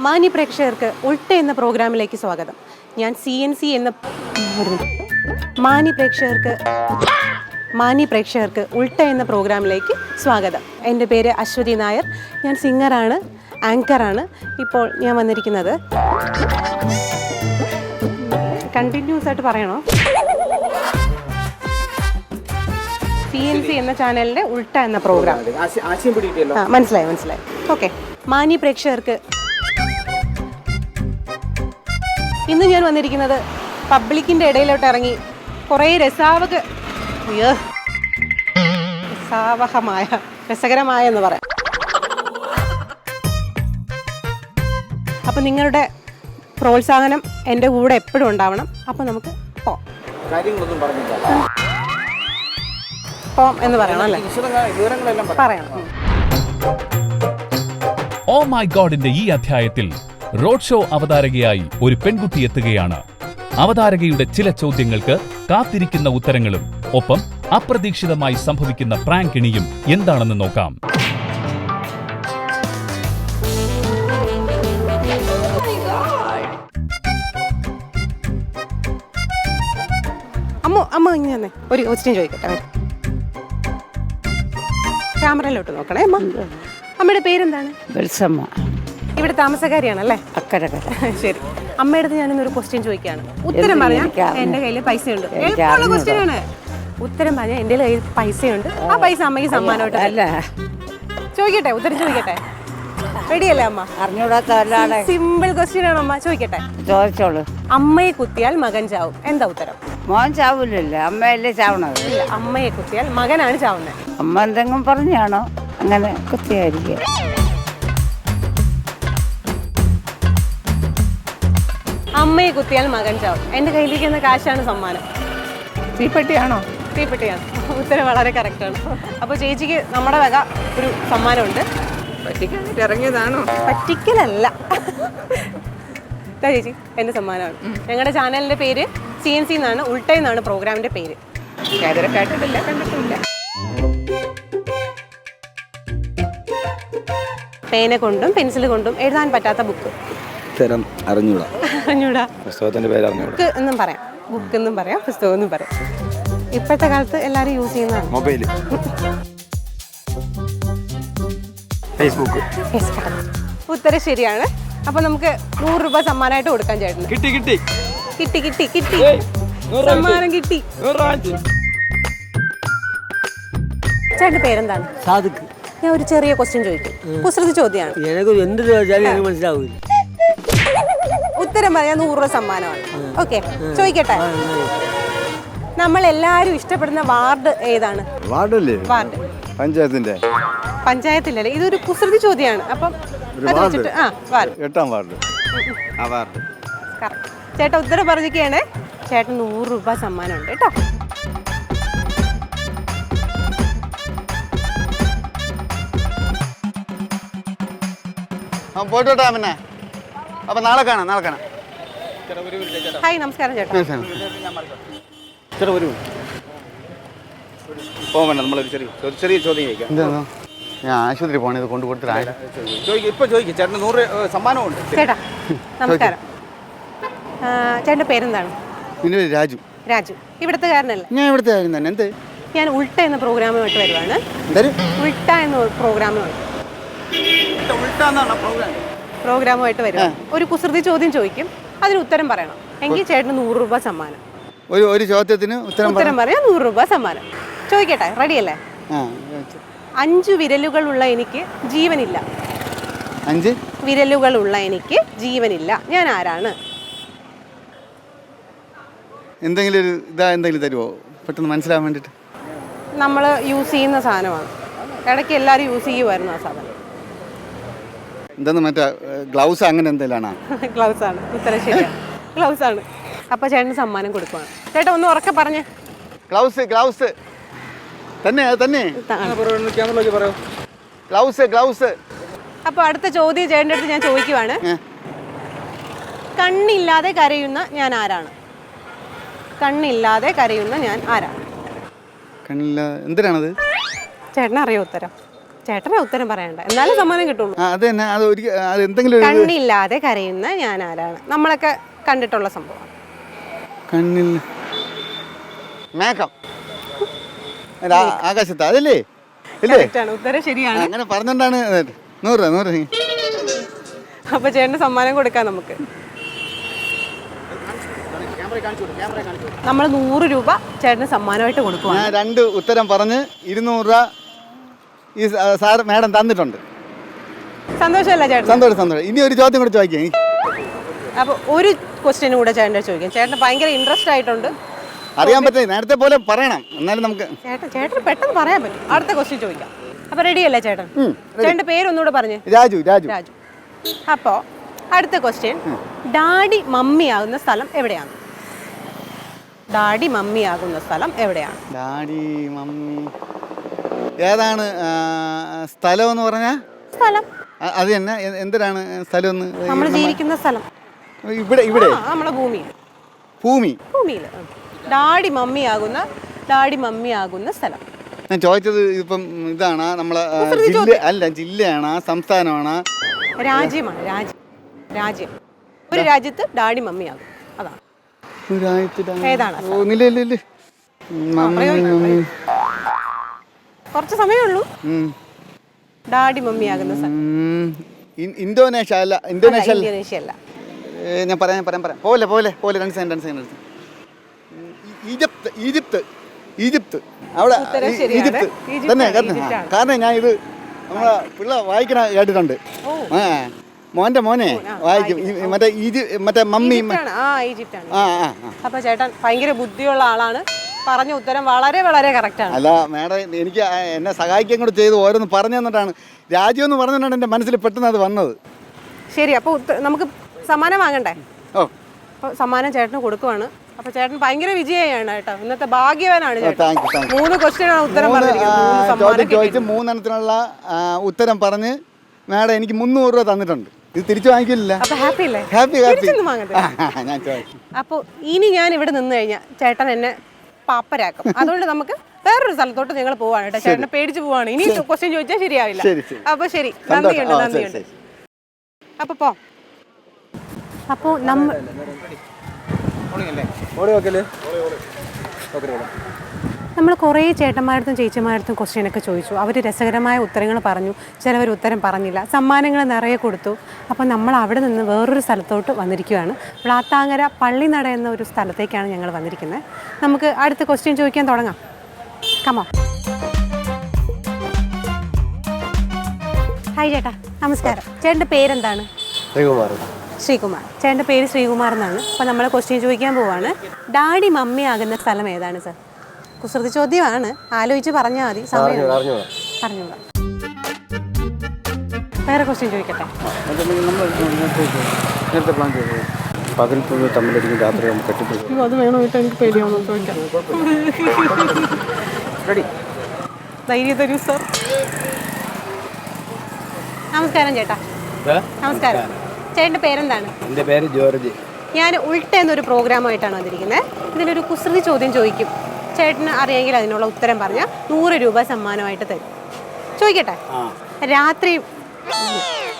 മാന്യ പ്രേക്ഷകർക്ക് ഉൾട്ട എന്ന പ്രോഗ്രാമിലേക്ക് സ്വാഗതം. ഞാൻ CNC എന്ന മാന്യ പ്രേക്ഷകർക്ക് ഉൾട്ട എന്ന പ്രോഗ്രാമിലേക്ക് സ്വാഗതം. എൻ്റെ പേര് അശ്വതി നായർ. ഞാൻ സിംഗറാണ്, ആങ്കറാണ്. ഇപ്പോൾ ഞാൻ വന്നിരിക്കുന്നത് കണ്ടിന്യൂസ് ആയിട്ട് പറയണോ? CNC എന്ന ചാനലിൻ്റെ ഉൾട്ട എന്ന പ്രോഗ്രാം. മനസ്സിലായി. ഓക്കെ, മാന്യ പ്രേക്ഷകർക്ക് ഇന്ന് ഞാൻ വന്നിരിക്കുന്നത് പബ്ലിക്കിൻ്റെ ഇടയിലോട്ട് ഇറങ്ങി കുറേ രസകരമായ എന്ന് പറയാം. അപ്പം നിങ്ങളുടെ പ്രോത്സാഹനം എൻ്റെ കൂടെ എപ്പോഴും ഉണ്ടാവണം. അപ്പം നമുക്ക് പോം എന്ന് പറയണം അല്ലേ? പറയണം. ഓ മൈ ഗോഡിന്റെ ഈ അധ്യായത്തിൽ റോഡ് ഷോ അവതാരകയായി ഒരു പെൺകുട്ടി എത്തുകയാണ്. അവതാരകയുടെ ചില ചോദ്യങ്ങൾക്ക് കാത്തിരിക്കുന്ന ഉത്തരങ്ങളും ഒപ്പം അപ്രതീക്ഷിതമായി സംഭവിക്കുന്ന പ്രാങ്ക് ഇണിയും എന്താണെന്ന് നോക്കാം. അമ്മ ഇങ്ങനെ ഒരു ക്വസ്റ്റ്യൻ ചോദിക്കട്ടെ. ക്യാമറയിലോട്ട് നോക്കണേ. അമ്മയുടെ പേരെന്താണ്? ഇവിടെ താമസക്കാരിയാണല്ലേ? അക്കരക്കര. ശരി, അമ്മയുടെ ഞാനിന്നൊരു ക്വസ്റ്റ്യൻ ചോദിക്കുകയാണ്. ഉത്തരം പറയാൻ എൻ്റെ കയ്യിൽ പൈസയുണ്ട്. എളുപ്പമുള്ള ക്വസ്റ്റ്യൻ ആണ്. ഉത്തരം പറയാൻ എൻ്റെ കയ്യിൽ പൈസയുണ്ട്. ആ പൈസ അമ്മയ്ക്ക് സമ്മാനമായിട്ട് ചോദിക്കട്ടെ. ഉത്തരം ചോദിക്കട്ടെ. റെഡിയല്ലേ അമ്മ? അറിഞ്ഞൂടാത്ത സിമ്പിൾ ക്വസ്റ്റ്യൻ ആണ് അമ്മ. ചോദിക്കട്ടെ? ചോദിച്ചോളൂ. അമ്മയെ കുത്തിയാൽ മകൻ ചാവും. എന്താ ഉത്തരം? മോൻ ചാവൂലല്ലോ, അമ്മയല്ലേ ചാവണത്. ഇല്ല, അമ്മയെ കുത്തിയാൽ മകനാണ് ചാവുന്നത്. അമ്മ എന്തെങ്കിലും പറഞ്ഞാണോ അങ്ങനെ കുത്തിയായിരിക്കും? അമ്മയെ കുത്തിയാൽ മകൻ ചാവും. എൻ്റെ കയ്യിലിരിക്കുന്ന കാശാണ് സമ്മാനം. തീപ്പെട്ടിയാണോ? തീപ്പെട്ടിയാണ്. ഉത്തരം വളരെ കറക്റ്റാണ്. അപ്പോൾ ചേച്ചിക്ക് നമ്മുടെ വക ഒരു സമ്മാനമുണ്ട്. ഇറങ്ങിയതാണോ? പറ്റിക്കലല്ല ചേച്ചി, എൻ്റെ സമ്മാനമാണ്. ഞങ്ങളുടെ ചാനലിൻ്റെ പേര് CNC എന്നാണ്, ഉൾട്ട എന്നാണ് പ്രോഗ്രാമിൻ്റെ പേര്. കേട്ടിട്ടില്ല, കണ്ടിട്ടില്ല. പേന കൊണ്ടും പെൻസിൽ കൊണ്ടും എഴുതാൻ പറ്റാത്ത ബുക്ക്. അറിഞ്ഞൂടാ. പുസ്തകത്തിന്റെ പേര് ബുക്ക് എന്നും പറയാം, ബുക്ക് എന്നും പറയാം, പുസ്തകം എന്നും പറയാം. ഇപ്പോഴത്തെ കാലത്ത് എല്ലാവരും യൂസ് ചെയ്യുന്നതാണ്. Mobile, Facebook. ഉത്തരം ശരിയാണ്. അപ്പൊ നമുക്ക് 100 രൂപ സമ്മാനമായിട്ട് കൊടുക്കാൻ ചേട്ടന്. കിട്ടി. സമ്മാനം കിട്ടി. ചേട്ടന്റെ പേരെന്താണ്? സാദിഖ്. ഞാൻ ഒരു ചെറിയ ക്വസ്റ്റ്യൻ ചോദിക്കും. കുസൃതി ചോദ്യമാണ്. എന്ത് ചോദിച്ചാലും എനിക്ക് മനസ്സിലാവില്ല. ഉത്തരം പറയാൻ 100 രൂപ സമ്മാനമാണ്. ഓക്കെ, ചോദിക്കട്ടെ? നമ്മൾ എല്ലാരും ഇഷ്ടപ്പെടുന്ന വാർഡ് ഏതാണ്? വാർഡ് പഞ്ചായത്തിലല്ലേ? ഇതൊരു കുസൃതി ചോദ്യമാണ്. അപ്പം വാർഡ്. 8ാം വാർഡ്. ചേട്ടാ ഉത്തരം പറഞ്ഞിരിക്കുകയാണ്. ചേട്ടൻ 100 രൂപ സമ്മാനം ഉണ്ട് കേട്ടോ. പോയിട്ടോട്ടാ. പിന്നെ അപ്പൊ നാളെ കാണാം. ഹായ്, നമസ്കാരം ചേട്ടാ. പോകണ്ട, നമ്മളൊരു ചെറിയ ചോദ്യം ചോദിക്കാം. ഞാൻ ആശുപത്രി പോകണേ, ഇത് കൊണ്ടു കൊടുത്തിട്ട് ഇപ്പൊ ചോദിക്കും. ചേട്ടന് 100 സമ്മാനമുണ്ട്. ചേട്ടാ നമസ്കാരം. ചേട്ടൻ്റെ പേരെന്താണ്? രാജു. ഇവിടുത്തെ കാരനല്ലേ? ഞാൻ ഇവിടുത്തെ തന്നെ. എന്ത്? ഞാൻ ഉൾട്ട എന്ന പ്രോഗ്രാമുമായിട്ട് വരുവാണ്. ഉൾട്ട എന്ന പ്രോഗ്രാമുമായിട്ട് വരുവാ. ഒരു കുസൃതി ചോദ്യം ചോദിക്കും, അതിന് ഉത്തരം പറയണം. എങ്കിൽ ചേട്ടന് 100 രൂപ സമ്മാനം. ഒരു ചോദ്യത്തിന് ഉത്തരം പറയാൻ 100 രൂപ സമ്മാനം. ചോദിക്കട്ടെ? റെഡിയല്ലേ? 5 വിരലുകളുള്ള എനിക്ക് ജീവനില്ല. 5 വിരലുകളുള്ള എനിക്ക് ജീവനില്ല. ഞാൻ ആരാണ്? എന്തെങ്കിലും തരുമോ പെട്ടെന്ന് മനസ്സിലാവാൻ വേണ്ടിട്ട്? നമ്മൾ യൂസ് ചെയ്യുന്ന സാധനമാണ്. ഇടയ്ക്ക് എല്ലാവരും യൂസ് ചെയ്യുമായിരുന്നു ആ സാധനം. എന്തെന്ന് മറ്റേ ഗ്ലൗസ് അങ്ങനെ എന്തെങ്കിലാണോ? ഗ്ലൗസ് ആണ്. ഉത്തരം ശരിയാണ്, ഗ്ലൗസ് ആണ്. അപ്പോൾ ചേട്ടന് സമ്മാനം കൊടുക്കുവാണ്. ചേട്ടാ ഒന്ന് ഉറക്കെ പറഞ്ഞേ. ഗ്ലൗസ് തന്നെ. ഗ്ലൗസ്. അപ്പോൾ അടുത്ത ചോദ്യം ചേട്ടൻ്റെ അടുത്ത് ഞാൻ ചോദിക്കുവാണ്. കണ്ണില്ലാതെ കരയുന്ന ഞാൻ ആരാണ്? എന്തിനാണത്? ചേട്ടനറിയോ ഉത്തരം? ചേട്ടനെ ഉത്തരം പറയണ്ട, എന്നാലും സമ്മാനം കിട്ടുള്ളൂ. അത് തന്നെ, അത് എന്തെങ്കിലും കണ്ണില്ലാതെ കരയുന്ന ഞാൻ ആരാണ്? നമ്മളൊക്കെ കണ്ടിട്ടുള്ള സംഭവം. കണ്ണിൽ മേഘം, ആകാശത്ത്, അതല്ലേ? ഇല്ലേ? ഉത്തരം ശരിയാണ്. അങ്ങനെ പറഞ്ഞോണ്ടാണ് 100 രൂപ. അപ്പൊ ചേട്ടന് സമ്മാനം കൊടുക്കാം നമുക്ക്. നമ്മൾ 100 രൂപ ചേട്ടന് സമ്മാനമായിട്ട് കൊടുക്കുക. ഞാൻ 2 ഉത്തരം പറഞ്ഞ് 200 രൂപ ഈ സാർ മാഡം തന്നിട്ടുണ്ട്. സന്തോഷമല്ല ചേട്ടൻ? സന്തോഷം. ഇനി ഒരു ചോദ്യം കൂടെ ചോദിക്കാം. അപ്പൊ ഒരു ക്വസ്റ്റ്യനും കൂടെ ചേട്ടൻ്റെ ചോദിക്കാം. ചേട്ടന് ഭയങ്കര ഇൻട്രസ്റ്റ് ആയിട്ടുണ്ട്. അറിയാൻ പറ്റില്ല, നേരത്തെ പോലെ പറയണം, എന്നാലും നമുക്ക്. ചേട്ടന് പെട്ടെന്ന് പറയാൻ പറ്റും. അടുത്ത ക്വസ്റ്റ്യൻ ചോദിക്കാം. അപ്പൊ റെഡി അല്ലേ ചേട്ടൻ? ചേട്ടന്റെ പേരൊന്നുകൂടെ പറഞ്ഞു. രാജു. അപ്പോ അടുത്ത ക്വസ്റ്റ്യൻ, ഡാഡി മമ്മി ആകുന്ന സ്ഥലം എവിടെയാണ്? ഡാഡി മമ്മി ആകുന്ന സ്ഥലം എവിടെയാണ്? ഡാഡി മമ്മി ഏതാണ് സ്ഥലം എന്ന് പറഞ്ഞാ? സ്ഥലം അത് തന്നെ. എന്തിനാണ് സ്ഥലം എന്ന്? നമ്മൾ ജീവിക്കുന്ന സ്ഥലം. ഇവിടെ നമ്മളെ ഭൂമിയിൽ. ഭൂമിയിൽ ഡാഡി മമ്മി ആകുന്ന സ്ഥലം. ഞാൻ ചോദിച്ചത് ഇപ്പം ഇതാണ് നമ്മളെ ജില്ലയാണ്, സംസ്ഥാനമാണ്, രാജ്യമാണ്? രാജ്യം. ഒരു രാജ്യത്ത് ഡാഡി മമ്മി ആകും, അതാണ്. ഏതാണ്? കുറച്ച് സമയമുള്ളൂ. ഡാഡി മമ്മി ആകുന്ന സ്ഥലം ഇന്തോനേഷ്യ അല്ല. ഇന്തോനേഷ്യ അല്ല. ഞാൻ പറയാം. പോലെ 2 സെക്കൻഡ്. ഈജിപ്ത്. അവിടെ ഈജിപ്ത് തന്നെ. കാരണം ഞാൻ ഇത് നമ്മളെ പിള്ള വായിക്കണ കേട്ടിട്ടുണ്ട്. മോനെ വായിക്കും. മറ്റേ മമ്മി. അപ്പൊ ചേട്ടൻ ഭയങ്കര ബുദ്ധിയുള്ള ആളാണ്. പറഞ്ഞ ഉത്തരം വളരെ വളരെ കറക്റ്റ് ആണ്. അല്ല മാഡം, എനിക്ക് എന്നെ സഹായിക്കാൻ കൂടെ ചെയ്ത് ഓരോന്ന് പറഞ്ഞു തന്നിട്ടാണ്. രാജ്യം എന്ന് പറഞ്ഞിട്ടാണ് എൻ്റെ മനസ്സിൽ പെട്ടെന്ന് അത് വന്നത്. ശരി, അപ്പൊ നമുക്ക് സമ്മാനം വാങ്ങണ്ടേ? അപ്പൊ സമ്മാനം ചേട്ടന് കൊടുക്കുവാണ്. അപ്പൊ ചേട്ടൻ ഭയങ്കര വിജയാണ് കേട്ടോ. ഇന്നത്തെ ഭാഗ്യവാനാണ് ചേട്ടൻ. 3 ക്വസ്റ്റ്യനാണ് ഉത്തരം പറഞ്ഞിരിക്കുന്നത്. ചോദിച്ച് 3 എണ്ണത്തിനുള്ള ഉത്തരം പറഞ്ഞ് മാഡം എനിക്ക് 300 രൂപ തന്നിട്ടുണ്ട്. ഇത് തിരിച്ചു വാങ്ങിക്കില്ല. ഹാപ്പി അല്ലേ? ഹാപ്പി. അപ്പൊ ഇനി ഞാൻ ഇവിടെ നിന്ന് കഴിഞ്ഞാൽ ചേട്ടൻ എന്നെ പാപ്പരാക്കും. അതുകൊണ്ട് നമുക്ക് വേറൊരു സ്ഥലത്തോട്ട് ഞങ്ങൾ പോവാണ് കേട്ടോ. ചേട്ടനെ പേടിച്ച് പോവാണ്. ഇനി ക്വസ്റ്റ്യൻ ചോദിച്ചാൽ ശരിയാവില്ല. അപ്പൊ ശരി, നന്ദിയുണ്ട്. അപ്പോ നമ്മൾ കുറേ ചേട്ടന്മാരടുത്തും ചേച്ചിമാരടുത്തും ക്വസ്റ്റ്യനൊക്കെ ചോദിച്ചു. അവർ രസകരമായ ഉത്തരങ്ങൾ പറഞ്ഞു. ചിലവർ ഉത്തരം പറഞ്ഞില്ല. സമ്മാനങ്ങൾ നിറയെ കൊടുത്തു. അപ്പോൾ നമ്മൾ അവിടെ നിന്ന് വേറൊരു സ്ഥലത്തോട്ട് വന്നിരിക്കുകയാണ്. വ്ളാത്താങ്കര പള്ളിനട എന്ന ഒരു സ്ഥലത്തേക്കാണ് ഞങ്ങൾ വന്നിരിക്കുന്നത്. നമുക്ക് അടുത്ത ക്വസ്റ്റ്യൻ ചോദിക്കാൻ തുടങ്ങാം. കമോ. ഹായ് ചേട്ടാ, നമസ്കാരം. ചേട്ടൻ്റെ പേരെന്താണ്? ശ്രീകുമാർ. ചേട്ടൻ്റെ പേര് ശ്രീകുമാർ എന്നാണ്. അപ്പോൾ നമ്മൾ ക്വസ്റ്റ്യൻ ചോദിക്കാൻ പോവാണ്. ഡാഡി മമ്മി ആകുന്ന സ്ഥലം ഏതാണ് സർ? കുസൃതി ചോദ്യമാണ്, ആലോചിച്ച് പറഞ്ഞാൽ മതി. സമയം പറഞ്ഞോളാം. വേറെ ക്വസ്റ്റ്യൻ ചോദിക്കട്ടെ? പകൽ പുഴു തമ്മിലടിക്കും, രാത്രി കെട്ടിപ്പോയി. അത് വേണോ കേട്ടോ, എനിക്ക് പേടിയാണോ ചോദിക്കാം. ധൈര്യം തരൂ സർ. നമസ്കാരം ചേട്ടാ. നമസ്കാരം. ചേട്ടൻ്റെ പേരെന്താണ്? എൻ്റെ പേര് ജോർജ്. ഞാൻ ഉൾട്ട എന്നൊരു പ്രോഗ്രാമായിട്ടാണ് വന്നിരിക്കുന്നത്. ഇതിലൊരു കുസൃതി ചോദ്യം ചോദിക്കും. ചേട്ടന് അറിയാമെങ്കിൽ അതിനുള്ള ഉത്തരം പറഞ്ഞാൽ 100 രൂപ സമ്മാനമായിട്ട് തരും. ചോദിക്കട്ടെ?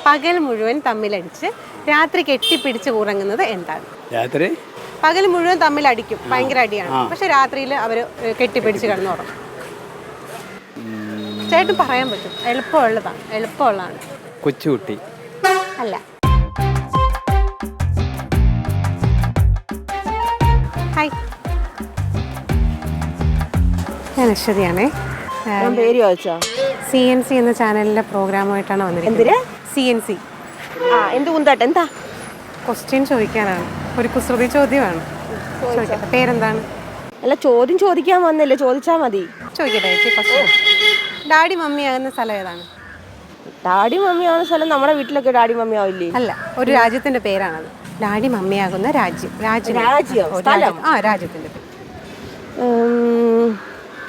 പകൽ മുഴുവൻ തമ്മിലടിച്ച് രാത്രി കെട്ടിപ്പിടിച്ച് ഉറങ്ങുന്നത് എന്താണ്? രാത്രി പകൽ മുഴുവൻ തമ്മിലടിക്കും, ഭയങ്കര അടിയാണ്. പക്ഷെ രാത്രിയിൽ അവർ കെട്ടിപ്പിടിച്ച് കിടന്നുറങ്ങും. ചേട്ടൻ പറയാൻ പറ്റും. എളുപ്പമുള്ളതാണ്. കൊച്ചുകുട്ടി അല്ല. ഹായ്, ഞാൻ അശ്വതിയാണേ. പേര് ചോദിച്ചോ? CNC എന്ന ചാനലിലെ പ്രോഗ്രാമായിട്ടാണ് വന്നിരിക്കുന്നത്. CNC. എന്ത് കുന്താട്ടെ? എന്താ ക്വസ്റ്റ്യൻ ചോദിക്കാനാണ്. ഒരു കുസൃതി ചോദ്യമാണ്. ചോദിക്കട്ടെ, പേരെന്താണ്? അല്ല, ചോദ്യം ചോദിക്കാൻ വന്നില്ല, ചോദിച്ചാൽ മതി. ചോദിക്കട്ടെ ക്വസ്റ്റ്യൻ. ഡാഡി മമ്മി ആകുന്ന സ്ഥലം ഏതാണ്? ഡാഡി മമ്മി ആവുന്ന സ്ഥലം നമ്മുടെ വീട്ടിലൊക്കെ ഡാഡി മമ്മി ആവില്ലേ? അല്ല, ഒരു രാജ്യത്തിന്റെ പേരാണത്. ഡാഡി മമ്മിയാകുന്ന രാജ്യം. രാജ്യത്തിന്റെ പേര്.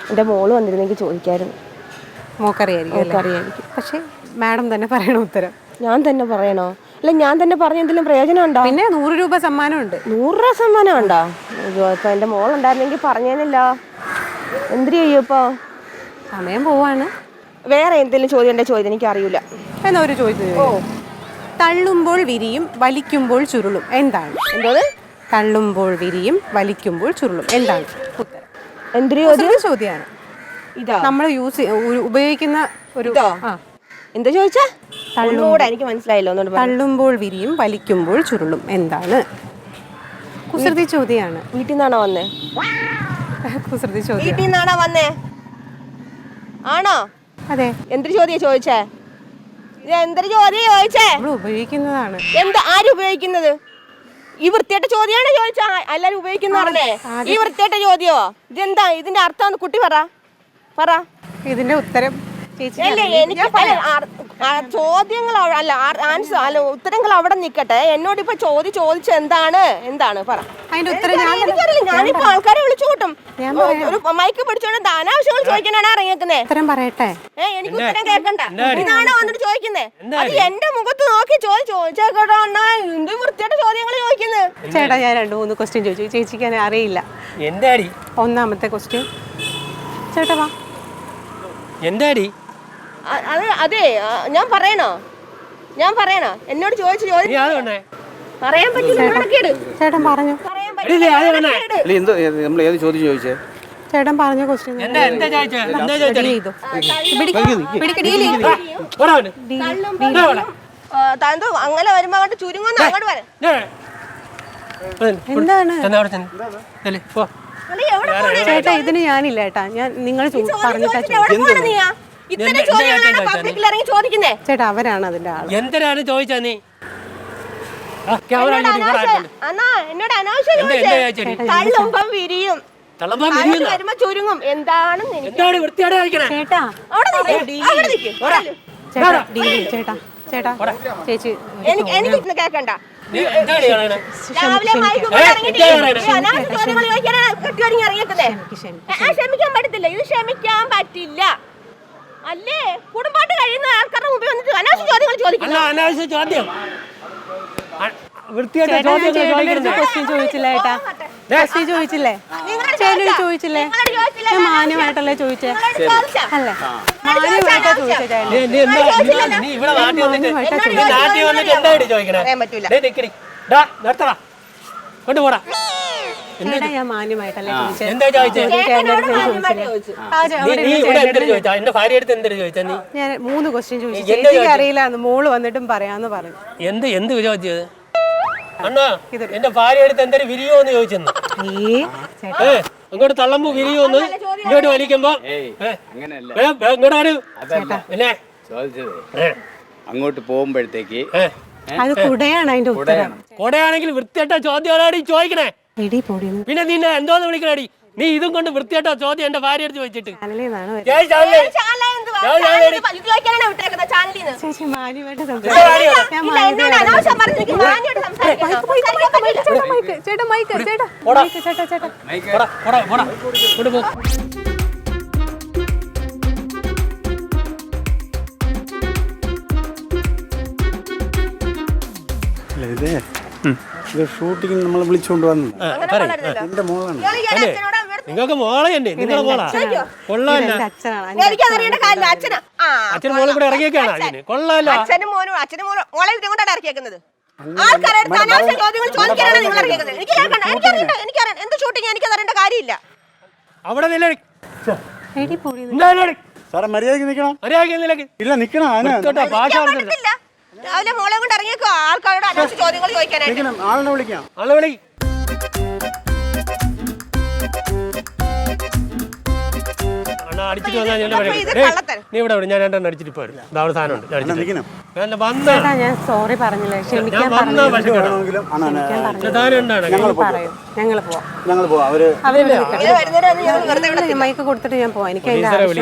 എൻ്റെ മോള് വന്നിരുന്നെങ്കിൽ ചോദിക്കായിരുന്നു. മോക്കറിയായിരിക്കും. പക്ഷെ മാഡം തന്നെ പറയണ ഉത്തരം. ഞാൻ തന്നെ പറയണോ? അല്ല, ഞാൻ തന്നെ പറഞ്ഞ എന്തെങ്കിലും പ്രയോജനം ഉണ്ടോ? പിന്നെ 100 രൂപ സമ്മാനമുണ്ട്. 100 രൂപ സമ്മാനം ഉണ്ടോ? ഇപ്പൊ എൻ്റെ മോളുണ്ടായിരുന്നെങ്കിൽ പറഞ്ഞേനല്ലോ. എന്തിനു ചെയ്യും ഇപ്പൊ? സമയം പോവാണ്. വേറെ എന്തെങ്കിലും ചോദ്യം എൻ്റെ ചോദ്യം എനിക്ക് അറിയില്ല. എന്നാ ഒരു ചോദ്യം. തള്ളുമ്പോൾ വിരിയും വലിക്കുമ്പോൾ ചുരുളും എന്താണ്? എന്തോന്ന്? തള്ളുമ്പോൾ വിരിയും വലിക്കുമ്പോൾ ചുരുളും എന്താണ്? എന്തൊരു ചോദ്യമാണ്. ഇതാ നമ്മൾ ഉപയോഗിക്കുന്ന ഒരു എന്താ ചോദിച്ചാ? തള്ളൂടെ എനിക്ക് മനസ്സിലായില്ലോ. തള്ളുമ്പോൾ വിരിയും വലിക്കുമ്പോൾ ചുരുളും എന്താണ്? കുസൃതി ചോദ്യമാണ്. വീട്ടിൽ നിന്നാണോ വന്നേ? കുസൃതി ചോദ്യം. വീട്ടിൽ നിന്നാണോ വന്നേ? ആണോ? അതെ. എന്തൊരു ചോദ്യം ചോദിച്ചേ? ഇത് എന്തൊരു ചോദ്യം ചോദിച്ചേ? ഉപയോഗിക്കുന്നതാണ്. എന്താ ആരും ഉപയോഗിക്കുന്നത്? ഈ വൃത്തിയായിട്ട ചോദ്യമാണ് ചോദിച്ചാ എല്ലാരും ഉപയോഗിക്കുന്നതാണല്ലേ? ഈ വൃത്തിയായിട്ട ചോദ്യമോ? ഇതെന്താ ഇതിന്റെ അർത്ഥം? കുട്ടി പറ. ഇതിന്റെ ഉത്തരം ചോദ്യങ്ങൾ അല്ല ആൻസർ അല്ല ഉത്തരങ്ങൾ അവിടെ നിക്കട്ടെ. എന്നോട് ഇപ്പൊ ചോദിച്ച എന്താണ് പറ. അതിന്റെ ഉത്തരം ഞാനിപ്പോ ആൾക്കാരെ വിളിച്ചു കൂട്ടും. ഒരു മൈക്ക് പിടിച്ചോണ്ട് അനാവശ്യങ്ങൾ ചോദിക്കാനാണ് ഇറങ്ങിയേക്കുന്നേ. ഉത്തരം പറയട്ടെ. എനിക്ക് ഉത്തരം കേൾക്കണ്ട. ഇതാണോ വന്നിട്ട് ചോദിക്കുന്നേ? അത് എന്റെ മുഖത്ത് നോക്കി ചോദിച്ചേക്കട്ടോ. എന്ത് വൃത്തിയായിട്ട് ചോദ്യങ്ങൾ ചോദിക്കുന്നത്? ചേട്ടാ ഞാൻ 2-3 ക്വസ്റ്റ്യൻ ചോദിച്ചു. ചേച്ചിക്ക് അറിയില്ല. ഒന്നാമത്തെ ക്വസ്റ്റ്യൻ ചേട്ടാ വാ. എന്താടി? അതെ ഞാൻ പറയണോ? എന്നോട് ചോദിച്ചു പറയാൻ പറ്റില്ല. ചേട്ടൻ പറഞ്ഞു. നമ്മൾ ഏത് ചോദ്യം ചോദിച്ചേ? ചേട്ടൻ പറഞ്ഞ ക്വസ്റ്റ്യൻ അങ്ങനെ വരുമ്പോ അങ്ങോട്ട് ചുരുങ്ങുന്ന അങ്ങോട്ട് വരാം. എന്താണ് ചേട്ടാ? ഇതിന് ഞാനില്ല ചേട്ടാ. ഞാൻ നിങ്ങൾ പറഞ്ഞിട്ടാ ചേട്ടാ അവരാണ് അതിന്റെ ആള്. എന്തിനാണ് ചോദിച്ചാ നീ? തള്ളുമ്പം വിരിയും വരുമ്പോ ചുരുങ്ങും എന്താണ് ചേട്ടാ? ചേട്ടാ ചേച്ചി എനിക്ക് കേക്കണ്ട. ക്ഷമിക്കാൻ പറ്റത്തില്ല. ഇത് ക്ഷമിക്കാൻ പറ്റില്ല അല്ലേ? കുടുംബമായിട്ട് കഴിയുന്ന ആൾക്കാരുടെ മുമ്പിൽ വന്നിട്ട് അനാവശ്യ ചോദ്യങ്ങൾ ചോദിക്കില്ല. അനാവശ്യ ചോദ്യം ചോദിച്ചില്ലേ ചേട്ടാ? ചോദിച്ചില്ലേ? ചോദിച്ചില്ലേ? മാന്യമായിട്ടല്ലേ ചോദിച്ചേ? അല്ലേ? മാന്യമായിട്ടാ ചോദിച്ചേ. കൊണ്ടുപോടാ. ഞാൻ മാന്യമായിട്ടല്ലേ ചോദിച്ചേ? എന്താ ചോദിച്ചേ? എന്റെ ഭാര്യ അടുത്ത് എന്തൊരു ചോദിച്ചാ നീ? ഞാൻ 3 ക്വസ്റ്റ്യൻ ചോദിച്ചു. ചേച്ചിക്ക് അറിയില്ല. മോള് വന്നിട്ടും പറയാന്ന് പറഞ്ഞു. എന്ത് ചോദിച്ചത്? അണ്ണാ എന്റെ ഭാര്യ അടുത്ത് എന്തൊരു വിരിയോന്ന് ചോദിച്ചെന്ന്. അങ്ങോട്ട് തള്ളമ്പോ വിരിയോന്ന് ഇങ്ങോട്ട് വലിക്കുമ്പോ അങ്ങോട്ട് പോകുമ്പോഴത്തേക്ക് അത് കുടയാണ് അതിന്റെ ഉത്തരം. കൊടയാണെങ്കിൽ വൃത്തിയായിട്ട ചോദ്യം ചോദിക്കണേ. പിന്നെ നിന്നെ എന്തോന്ന് വിളിക്കണടി? നീ ഇതും കൊണ്ട് വൃത്തിയായിട്ടോ ചോദ്യം എന്റെ ഭാര്യ അടുത്ത് ചോദിച്ചിട്ട് ചേച്ചി മാന്യമായിട്ട് ഇത് ഷൂട്ടിങ്ങിന് നമ്മൾ വിളിച്ചുകൊണ്ട് വന്നു. എന്റെ മോളാണ്. നിങ്ങൾക്ക് മോളെ തന്നെ? നിങ്ങളെ മോളാ? കൊള്ളാല്ല. അച്ഛനും മോളും കൂടെ ഇറങ്ങിയൊക്കെയാണ് അതിന്. കൊള്ളാല്ല. അച്ഛനും മോനും മോളെ ഇങ്ങോട്ടാണ് ഇറക്കിയേക്കുന്നത്. ആൾക്കാരുടെ അനാവശ്യ ചോദ്യങ്ങൾ ചോദിക്കാനാണ് നിങ്ങൾ ഇറക്കിയേക്കുന്നത്. എനിക്കറിയാം എന്ത് ഷൂട്ടിങ് എനിക്ക് അറിയേണ്ട കാര്യമില്ല. അവിടെ സാറേ മര്യാദക്ക് നിൽക്കണം. ഇല്ല നിക്കണം. രാവിലെ മോളെ കൊണ്ട് ഇറങ്ങിയേക്കോ ആൾക്കാരോട് അനാവശ്യ ചോദ്യങ്ങൾ ചോദിക്കാനായിട്ട്. ആളിനെ വിളിക്കാം. ആളെ വിളി. അടിച്ചിട്ട് വന്നാൽ നീ ഇവിടെ ഞാൻ 2 എണ്ണം അടിച്ചിട്ട് പോരും. അവിടെ സാധനമുണ്ട്. ഞാൻ സോറി പറഞ്ഞില്ലേ? ക്ഷമിക്കാൻ മൈക്ക് കൊടുത്തിട്ട് ഞാൻ പോവാം. എനിക്ക്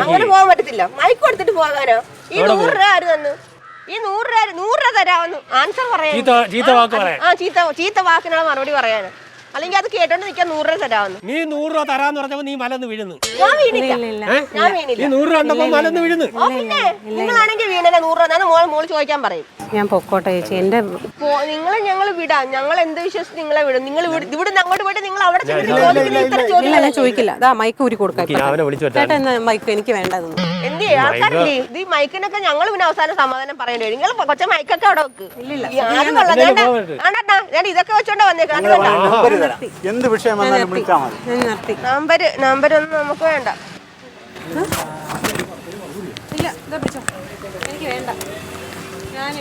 അങ്ങനെ പോകാൻ പറ്റത്തില്ല. മൈക്ക് കൊടുത്തിട്ട് പോകാനോ? ഈ 100 രൂപ ആര് തന്നു? ഈ 100 രൂപ തരാമെന്ന് ആൻസർ പറയാൻ. ചീത്ത വാക്കിനുള്ള മറുപടി പറയാന് അല്ലെങ്കിൽ അത് കേട്ടോണ്ട് നിൽക്കാൻ 100 രൂപ തരാമെന്ന്. നീ 100 രൂപ തരാന്ന് പറഞ്ഞപ്പോ നീ മലന്ന് വീഴുന്നു. ഞാൻ വീണില്ല. ഞാൻ നീ വീണില്ല. 100 രൂപ കണ്ടപ്പോ മലന്ന് വീഴുന്നു. ഓ പിന്നെ നിങ്ങളാണെങ്കിൽ വീണല്ല 100 രൂപ ഞാൻ മോള് ചോദിക്കാൻ പറയും. ഞാൻ പൊക്കോട്ടെ ചേച്ചി. എന്റെ നിങ്ങളെ ഞങ്ങൾ വിടാം. ഞങ്ങൾ എന്ത് വിശ്വസിച്ച് നിങ്ങളെ വിടും? നിങ്ങൾ ഇവിടുന്ന് അങ്ങോട്ട് പോയിട്ട് നിങ്ങൾ അവിടെ ചെന്നിട്ട് ചോദിക്കുന്ന ഇത്ര ചോദ്യം ഇല്ല, ഞാൻ ചോദിക്കില്ല. അതാ മൈക്ക് ഊരി കൊടുക്കാം. അവനെ വിളിച്ചു ചേട്ടാ എന്നാ മൈക്ക് എനിക്ക് വേണ്ടതെന്ന്. എന്ത് ആൾക്കാരില്ലേ ഇത് ഈ മൈക്കിനൊക്കെ ഞങ്ങൾ പിന്നെ അവസാനം സമാധാനം പറയേണ്ടി വരും. നിങ്ങൾ കൊച്ച മൈക്കൊക്കെ അവിടെ വെക്ക്. ഞാൻ ഇതൊക്കെ വെച്ചോണ്ടാ വന്നേക്കാം. എന്ത് വിഷയം വന്നാലും വിളിച്ചാൽ മതി. ഞാൻ നിർത്തി. നമ്പർ ഒന്നും നമുക്ക് വേണ്ട. ഇല്ല, ഇതാ പിടിച്ചോ. എനിക്ക് വേണ്ട. ഞാൻ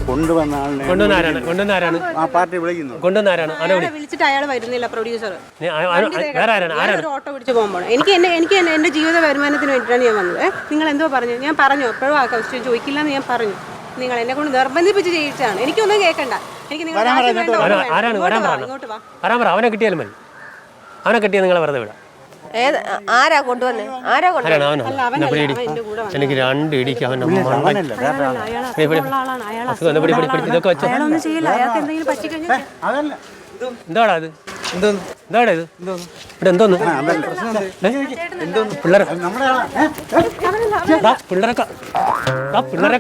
കൊണ്ടുവന്ന ആളിനെ കൊണ്ടുവന്നാരാണ് ആ പാർട്ടി വിളിക്കുന്നു. കൊണ്ടുവന്നാരാണ് വിളിച്ചിട്ട് അയാൾ വരുന്നില്ല. പ്രൊഡ്യൂസർ വേറെ ആരാണ് ഒരു ഓട്ടോ പിടിച്ച് പോകുമ്പോൾ എനിക്ക് എന്റെ ജീവിത വരുമാനത്തിന് വേണ്ടിയിട്ടാണ് ഞാൻ വന്നത്. നിങ്ങൾ എന്തോ പറഞ്ഞു? ഞാൻ പറഞ്ഞു എപ്പോഴും ആ ക്വസ്റ്റ്യൻ ചോദിക്കില്ല എന്ന് ഞാൻ പറഞ്ഞു. നിങ്ങൾ എന്നെ കൊണ്ട് നിർബന്ധിപ്പിച്ച് ചെയ്യിച്ചാണ്. എനിക്കൊന്നും കേൾക്കണ്ട. എനിക്ക് നിങ്ങൾ ഇങ്ങോട്ട് വാ. അവനെ കിട്ടിയാലും മതി. അവനെ കിട്ടിയാൽ നിങ്ങളെ വെറുതെ വിടാം. ആരാ കൊണ്ടുവന്നേ? എനിക്ക് 2 ഇടിക്ക് അവന്റെ ഇതൊക്കെ വെച്ചോ. അയാളൊന്നും ചെയ്യില്ല. അയാൾക്ക് എന്തെങ്കിലും പറ്റിക്കഴിഞ്ഞാൽ എന്താടാ ഇത്? എന്താടാ ഇത്? ഇവിടെ എന്തോന്ന് പിള്ളേരെ പിള്ളേരെ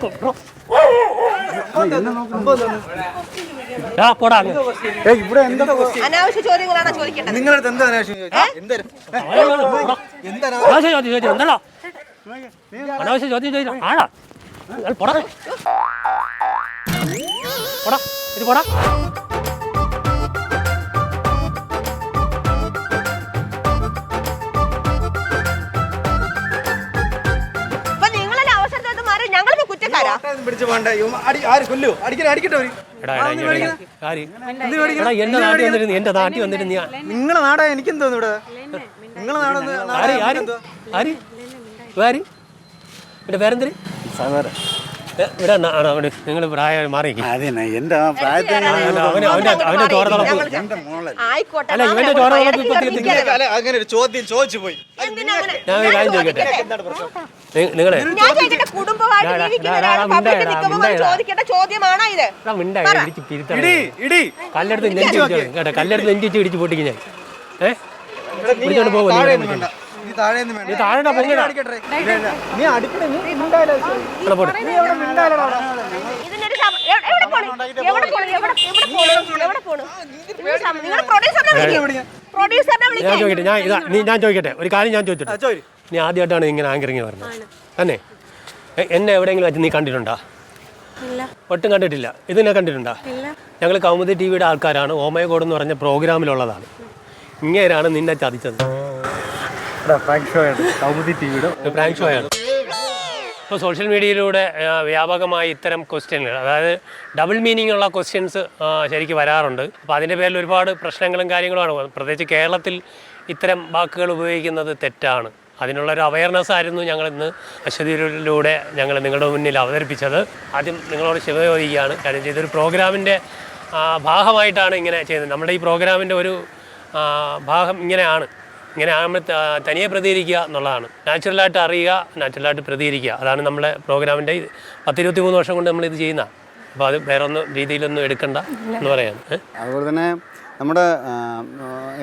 പോടാ. ഇവിടെ എന്താ അനാവശ്യ ചോദ്യങ്ങളാണ് ചോദിക്കേണ്ടത്. നിങ്ങളുടെ എന്താ അനാവശ്യം എന്തല്ലോ അനാവശ്യ ചോദ്യം ചോദിച്ചു. ആടാ പോടാ പോടാ ഇത് പോടാ. എന്റെ നാട്ടിൽ വന്നിട്ട് നിങ്ങളെ നാടാ എനിക്കെന്തോന്നു ഇവിടെ? നിങ്ങളെ നാടൊന്ന് ഇവിടെ പേരെന്തിന് ഇവിടെ നിങ്ങൾ പ്രായം മാറി എന്റെ പ്രായത്തിൽ അവന്റെ ചോരതളപ്പ് അല്ല ഇവന്റെ ചോരതളപ്പ് ഇപ്പൊ അങ്ങനെ ഒരു ചോദ്യം ചോദിച്ചു പോയി. ഞാൻ ഒരു കാര്യം ചോദിക്കട്ടെ. നിങ്ങളെ കല്ലെടുത്ത് നെഞ്ചിച്ച് ഇടിച്ച് പൊട്ടിക്കും ഞാൻ. വിളിച്ചോണ്ട് പോകും. ഞാൻ ചോദിക്കട്ടെ ഒരു കാര്യം. ഞാൻ ചോദിച്ചിട്ട് നീ ആദ്യമായിട്ടാണ് ഇങ്ങനെ ആങ്കറിങ് പറഞ്ഞത് തന്നെ? എന്നെ എവിടെയെങ്കിലും വെച്ച് നീ കണ്ടിട്ടുണ്ടോ? ഒട്ടും കണ്ടിട്ടില്ല. ഇതിനെ കണ്ടിട്ടുണ്ടോ? ഞങ്ങൾ കൗമുദി ടിവിയുടെ ആൾക്കാരാണ്. ഓമയ ഗോഡ് എന്ന് പറഞ്ഞ പ്രോഗ്രാമിലുള്ളതാണ്. ഇങ്ങനെയാണ് നിന്നെ ചതിച്ചത്. കൗമുദി ടിവിയുടെ പ്രാങ്ക് ഷോ ആണ്. ഇപ്പോൾ സോഷ്യൽ മീഡിയയിലൂടെ വ്യാപകമായി ഇത്തരം ക്വസ്റ്റ്യനുകൾ, അതായത് ഡബിൾ മീനിങ് ഉള്ള ക്വസ്റ്റ്യൻസ് ശരിക്കും വരാറുണ്ട്. അപ്പോൾ അതിൻ്റെ പേരിൽ ഒരുപാട് പ്രശ്നങ്ങളും കാര്യങ്ങളുമാണ്. പ്രത്യേകിച്ച് കേരളത്തിൽ ഇത്തരം വാക്കുകൾ ഉപയോഗിക്കുന്നത് തെറ്റാണ്. അതിനുള്ളൊരു അവയർനെസ് ആയിരുന്നു ഞങ്ങളിന്ന് അശ്വതിയിലൂടെ ഞങ്ങൾ നിങ്ങളുടെ മുന്നിൽ അവതരിപ്പിച്ചത്. ആദ്യം നിങ്ങളോട് ക്ഷമ ചോദിക്കുകയാണ്. കാര്യം ഇതൊരു പ്രോഗ്രാമിൻ്റെ ഭാഗമായിട്ടാണ് ഇങ്ങനെ ചെയ്യുന്നത്. നമ്മുടെ ഈ പ്രോഗ്രാമിൻ്റെ ഒരു ഭാഗം ഇങ്ങനെ ആകുമ്പോൾ തനിയെ പ്രതികരിക്കുക എന്നുള്ളതാണ്. നാച്ചുറലായിട്ട് അറിയുക, നാച്ചുറലായിട്ട് പ്രതികരിക്കുക. അതാണ് നമ്മുടെ പ്രോഗ്രാമിൻ്റെ 10-23 വർഷം കൊണ്ട് നമ്മളിത് ചെയ്യുന്ന. അപ്പോൾ അത് വേറെ ഒന്നും രീതിയിലൊന്നും എടുക്കണ്ട എന്ന് പറയാം. അതുപോലെ തന്നെ നമ്മുടെ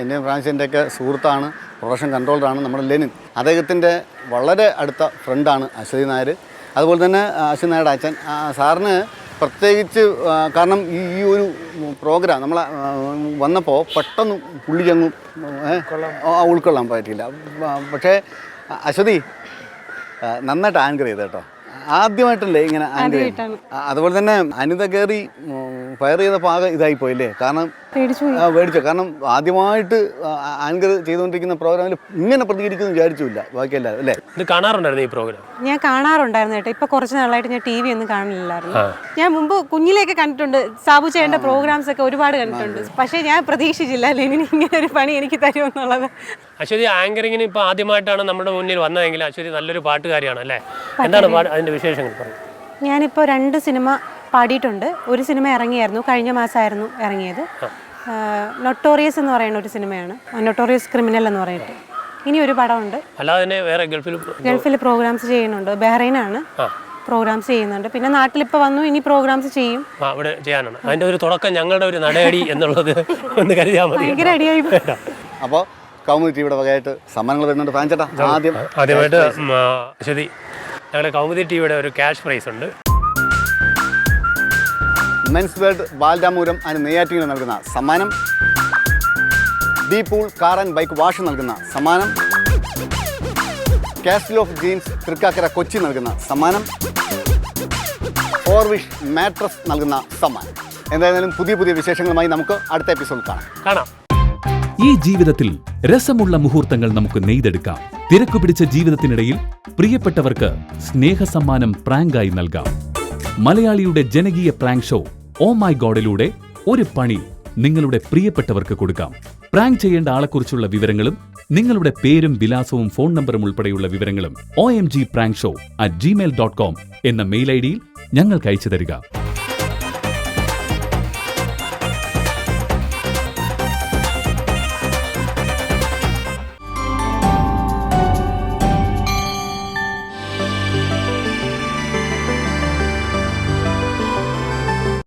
ഇന്ത്യൻ ഫ്രാൻസിൻ്റെയൊക്കെ സുഹൃത്താണ്, പ്രൊഡക്ഷൻ കൺട്രോളറാണ് നമ്മുടെ ലെനിൻ. അദ്ദേഹത്തിൻ്റെ വളരെ അടുത്ത ഫ്രണ്ടാണ് അശ്വതി നായർ. അതുപോലെ തന്നെ അശ്വതി നായരുടെ അച്ഛൻ സാറിന് പ്രത്യേകിച്ച് കാരണം ഈ ഒരു പ്രോഗ്രാം നമ്മളെ വന്നപ്പോൾ പെട്ടെന്ന് പുള്ളിക്കങ്ങ് ഉൾക്കൊള്ളാൻ പറ്റിയില്ല. പക്ഷേ അശ്വതി നന്നായിട്ട് ആങ്കർ ചെയ്ത് കേട്ടോ. ആദ്യമായിട്ടല്ലേ ഇങ്ങനെ ആങ്കർ ചെയ്ത്. അതുപോലെ തന്നെ അനിത കയറി ഫയർ ചെയ്ത ഭാഗം ഇതായിപ്പോയില്ലേ? കാരണം പേടിച്ചു. കാരണം ആദ്യമായിട്ട് ആങ്കർ ചെയ്തുകൊണ്ടിരിക്കുന്ന പ്രോഗ്രാമിൽ ഇങ്ങനെ പ്രതികരിക്കുന്നു വിചാരിച്ചില്ല ബാക്കിയല്ലാതെ അല്ലേ? ഇത് കാണാറുണ്ടായിരുന്നു ഈ പ്രോഗ്രാം? ഞാൻ കാണാറുണ്ടായിരുന്നു കേട്ടോ. ഇപ്പൊ കുറച്ച് നാളായിട്ട് ഞാൻ TV ഒന്നും കാണില്ലായിരുന്നു. ഞാൻ മുമ്പ് കുഞ്ഞിലേക്ക് കണ്ടിട്ടുണ്ട്. സാബു ചേട്ടൻ്റെ പ്രോഗ്രാംസ് ഒക്കെ ഒരുപാട് കണ്ടിട്ടുണ്ട്. പക്ഷേ ഞാൻ പ്രതീക്ഷിച്ചില്ല ലെനിൻ ഇങ്ങനെ ഒരു പണി എനിക്ക് തരുമെന്നുള്ളത്. അശ്വതി ആങ്കറിങ്ങിന് ഇപ്പോൾ ആദ്യമായിട്ടാണ് നമ്മുടെ മുന്നിൽ വന്നതെങ്കിൽ അശ്വതി നല്ലൊരു പാട്ടുകാരിയാണ് അല്ലേ? എന്താണ് അതിൻ്റെ വിശേഷങ്ങൾ പറയും? ഞാനിപ്പോൾ 2 സിനിമ പാടിയിട്ടുണ്ട്. ഒരു സിനിമ ഇറങ്ങിയായിരുന്നു, കഴിഞ്ഞ മാസമായിരുന്നു ഇറങ്ങിയത്. നൊട്ടോറിയസ് എന്ന് പറയുന്ന ഒരു സിനിമയാണ്, നൊട്ടോറിയസ് ക്രിമിനൽ എന്ന് പറഞ്ഞിട്ട്. ഇനി ഒരു പടമുണ്ട്. അല്ലാതെ തന്നെ വേറെ ഗൾഫിൽ പ്രോഗ്രാംസ് ചെയ്യുന്നുണ്ട്. ബഹ്റൈനാണ്. പ്രോഗ്രാംസ് ചെയ്യുന്നുണ്ട്. പിന്നെ നാട്ടിലിപ്പോൾ വന്നു, ഇനി പ്രോഗ്രാംസ് ചെയ്യും. ഇവിടെ ചെയ്യാനാണ് അതിൻ്റെ ഒരു തുടക്കം ഞങ്ങളുടെ ഒരു നടയടി എന്നുള്ളത് ഒന്ന് കരുതിയാൽ മതി. ഭയങ്കര അടിയായി. അപ്പോൾ കൗമുദി ടിവിയുടെ വകയായിട്ട് സമ്മാനങ്ങൾ വരുന്നുണ്ട്. ഫ്രാൻ ചേട്ടാ ആദ്യമായിട്ട് ശരി, ഞങ്ങളുടെ കൗമുദി ടിവിയുടെ ഒരു ക്യാഷ് പ്രൈസ് ഉണ്ട്. മെൻസ് വേൾഡ് ബാലരാമപുരം അതിന് നെയ്യാറ്റിങ്ങിന് നൽകുന്ന സമ്മാനം, D pool car and bike wash നൽകുന്ന സമ്മാനം, കാസ്റ്റിൽ ഓഫ് ജീൻസ് തൃക്കാക്കര കൊച്ചി നൽകുന്ന സമ്മാനം, ഫോർവിഷ് മാട്രസ് നൽകുന്ന സമ്മാനം. എന്തായാലും പുതിയ പുതിയ വിശേഷങ്ങളുമായി നമുക്ക് അടുത്ത എപ്പിസോഡ് കാണാം. ഈ ജീവിതത്തിൽ രസമുള്ള മുഹൂർത്തങ്ങൾ നമുക്ക് നെയ്തെടുക്കാം. തിരക്കുപിടിച്ച ജീവിതത്തിനിടയിൽ പ്രിയപ്പെട്ടവർക്ക് സ്നേഹസമ്മാനം പ്രാങ്കായി നൽകാം. മലയാളിയുടെ ജനകീയ പ്രാങ്ക് ഷോ ഓ മൈ ഗോഡിലൂടെ ഒരു പണി നിങ്ങളുടെ പ്രിയപ്പെട്ടവർക്ക് കൊടുക്കാം. പ്രാങ്ക് ചെയ്യേണ്ട ആളെക്കുറിച്ചുള്ള വിവരങ്ങളും നിങ്ങളുടെ പേരും വിലാസവും ഫോൺ നമ്പറും ഉൾപ്പെടെയുള്ള വിവരങ്ങളും OMGPrankShow@gmail.com എന്ന മെയിൽ ഐഡിയിൽ ഞങ്ങൾക്ക് അയച്ചു തരിക.